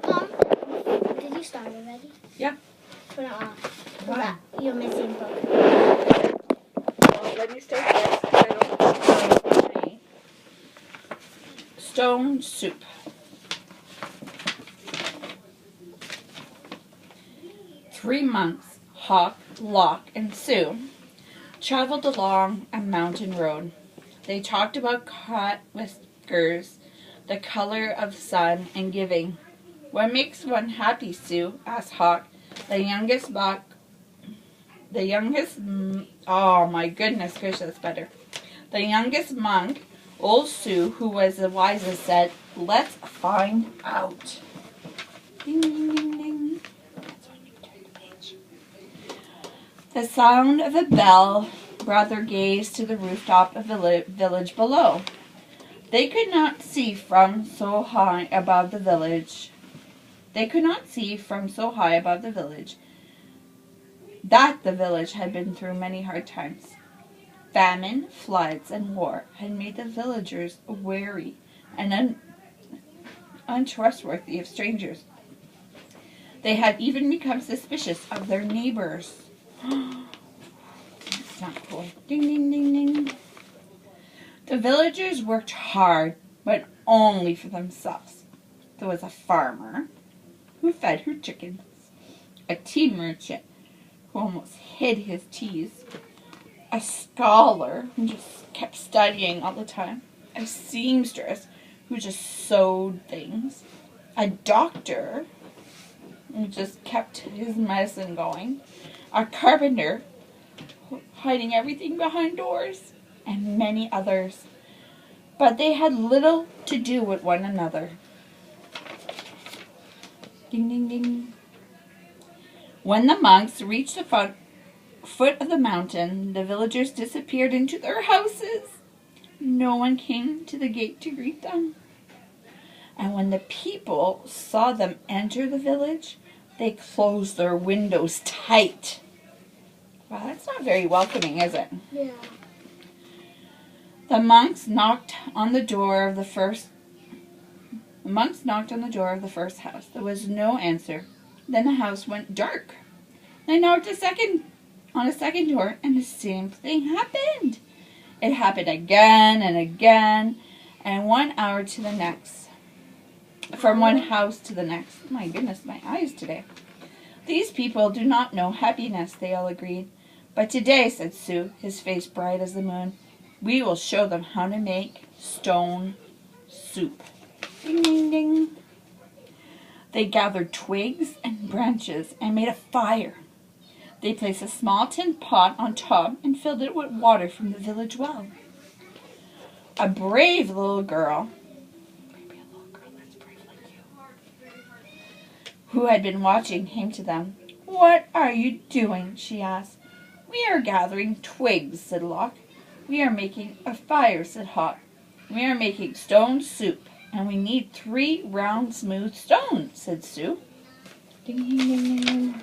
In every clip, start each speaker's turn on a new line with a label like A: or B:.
A: Mom, did you start already?
B: Yeah.
A: Turn it off.
B: Why?
A: You're missing book.
B: Well, let me start this because I don't know any. Stone soup. Three months, Hawk, Lock, and Sue traveled along a mountain road. They talked about cut whiskers, the color of sun, and giving. What makes one happy, Sue? Asked Hawk, the youngest buck. Oh my goodness gracious, better. The youngest monk, old Sue, who was the wisest, said, let's find out. Ding, ding, ding, ding. That's when you turn the page. The sound of a bell brought their gaze to the rooftop of the village below. They could not see from so high above the village. That the village had been through many hard times. Famine, floods, and war had made the villagers wary and untrustworthy of strangers. They had even become suspicious of their neighbors. That's not cool. Ding, ding, ding, ding. The villagers worked hard, but only for themselves. There was a farmer who fed her chickens, a tea merchant who almost hid his teas, a scholar who just kept studying all the time, a seamstress who just sewed things, a doctor who just kept his medicine going, a carpenter hiding everything behind doors, and many others. But they had little to do with one another. Ding, ding, ding. When the monks reached the foot of the mountain, the villagers disappeared into their houses. No one came to the gate to greet them. And when the people saw them enter the village, they closed their windows tight. Wow, that's not very welcoming, is it?
A: Yeah.
B: The monks knocked on the door of the first house. There was no answer. Then the house went dark. They knocked on a second door, and the same thing happened. It happened again and again, and 1 hour to the next. From one house to the next. My goodness, my eyes today. These people do not know happiness, they all agreed. But today, said Sue, his face bright as the moon, we will show them how to make stone soup. Ding, ding, ding. They gathered twigs and branches and made a fire. They placed a small tin pot on top and filled it with water from the village well. A brave little girl, that's brave like you, who had been watching, came to them. What are you doing? She asked. We are gathering twigs, said Locke. We are making a fire, said Hawk. We are making stone soup, and we need 3 round, smooth stones, said Sue. Ding, ding, ding, ding.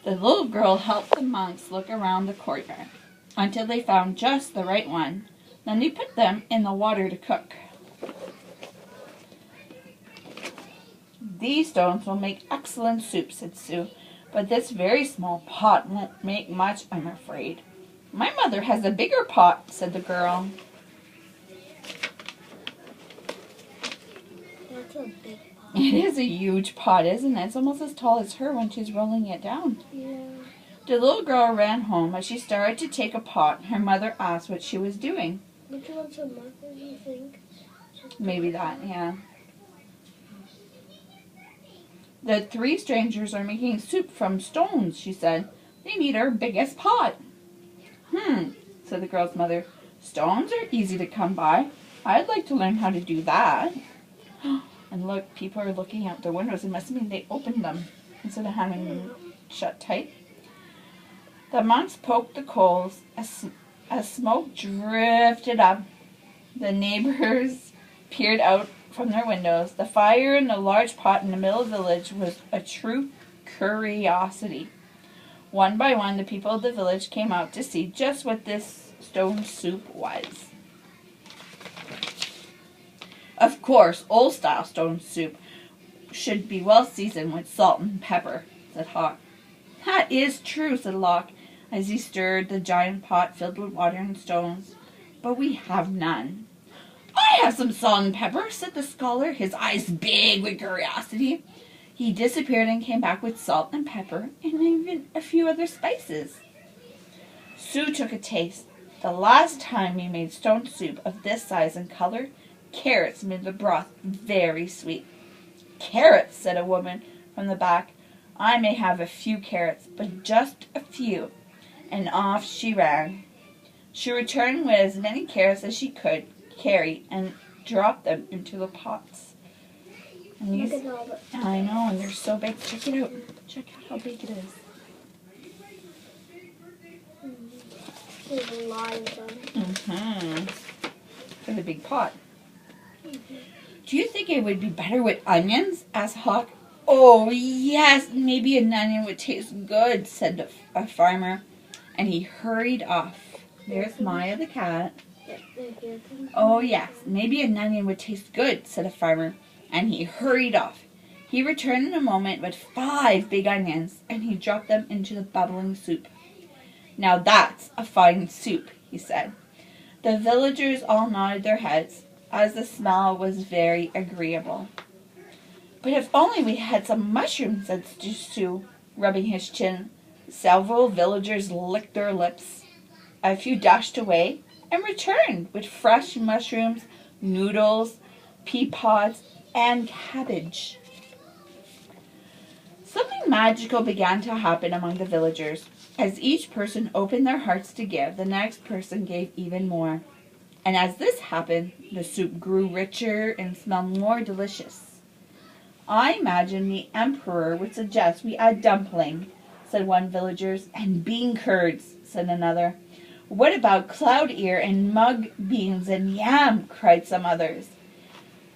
B: The little girl helped the monks look around the courtyard until they found just the right one. Then they put them in the water to cook. These stones will make excellent soup, said Sue, but this very small pot won't make much, I'm afraid. My mother has a bigger pot, said the girl.
A: That's a big pot.
B: It is a huge pot, isn't it? It's almost as tall as her when she's rolling it down.
A: Yeah.
B: The little girl ran home. As she started to take a pot, her mother asked what she was doing.
A: Which one's a mother, do you think?
B: Maybe that, yeah. The 3 strangers are making soup from stones, she said. They need our biggest pot. Said the girl's mother. Stones are easy to come by. I'd like to learn how to do that. And look, people are looking out their windows. It must mean they opened them instead of having them shut tight. The monks poked the coals. As smoke drifted up, the neighbors peered out from their windows. The fire in the large pot in the middle of the village was a true curiosity. One by one, the people of the village came out to see just what this stone soup was. Of course, old-style stone soup should be well seasoned with salt and pepper, said Hawk. That is true, said Lock, as he stirred the giant pot filled with water and stones. But we have none. I have some salt and pepper, said the scholar, his eyes big with curiosity. He disappeared and came back with salt and pepper and even a few other spices. Sue took a taste. The last time we made stone soup of this size and color, carrots made the broth very sweet. Carrots, said a woman from the back. I may have a few carrots, but just a few. And off she ran. She returned with as many carrots as she could carry and dropped them into the pots. And
A: Look at all the...
B: I know, and they're so big. Check it out. Check out how big it is.
A: There's a lot of them.
B: For the big pot. Do you think it would be better with onions? Asked Hawk. Oh, yes, maybe an onion would taste good, said a farmer. And he hurried off. There's Maya the cat. Oh, yes, maybe an onion would taste good, said a farmer. And he hurried off. He returned in a moment with 5 big onions, and he dropped them into the bubbling soup. Now that's a fine soup, he said. The villagers all nodded their heads, as the smell was very agreeable. But if only we had some mushrooms, said Sue, rubbing his chin. Several villagers licked their lips. A few dashed away and returned with fresh mushrooms, noodles, pea pods, and cabbage. Something magical began to happen among the villagers. As each person opened their hearts to give, the next person gave even more. And as this happened, the soup grew richer and smelled more delicious. I imagine the emperor would suggest we add dumpling, said one villager, and bean curds, said another. What about cloud ear and mug beans and yam, cried some others.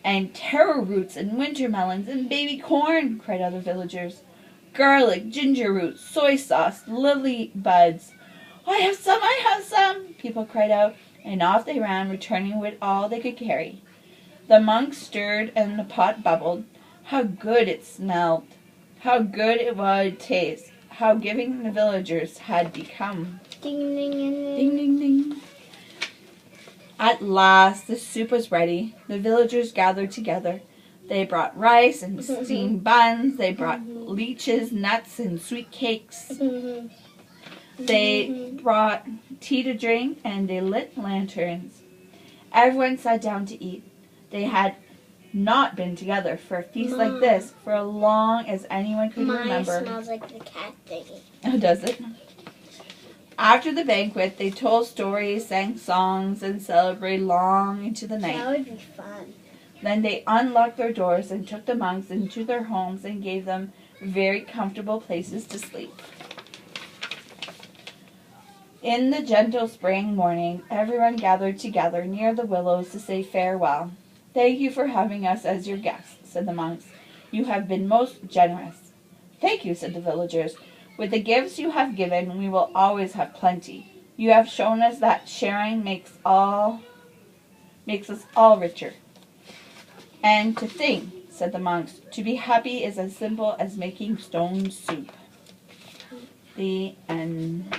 B: And taro roots and winter melons and baby corn, cried other villagers. Garlic, ginger roots, soy sauce, lily buds. I have some, people cried out, and off they ran, returning with all they could carry. The monks stirred and the pot bubbled. How good it smelled! How good it would taste! How giving the villagers had become!
A: Ding, ding, ding, ding.
B: Ding, ding, ding. At last the soup was ready. The villagers gathered together. They brought rice and steamed buns. They brought leeches, nuts, and sweet cakes. They brought tea to drink, and they lit lanterns. Everyone sat down to eat. They had not been together for a feast like this for as long as anyone could remember.
A: Mine smells like the cat thingy.
B: Oh, does it? After the banquet, they told stories, sang songs, and celebrated long into the night.
A: That would be fun.
B: Then they unlocked their doors and took the monks into their homes and gave them very comfortable places to sleep. In the gentle spring morning, everyone gathered together near the willows to say farewell. Thank you for having us as your guests, said the monks. You have been most generous. Thank you, said the villagers. With the gifts you have given, we will always have plenty. You have shown us that sharing makes us all richer. And to think, said the monks, to be happy is as simple as making stone soup. The end.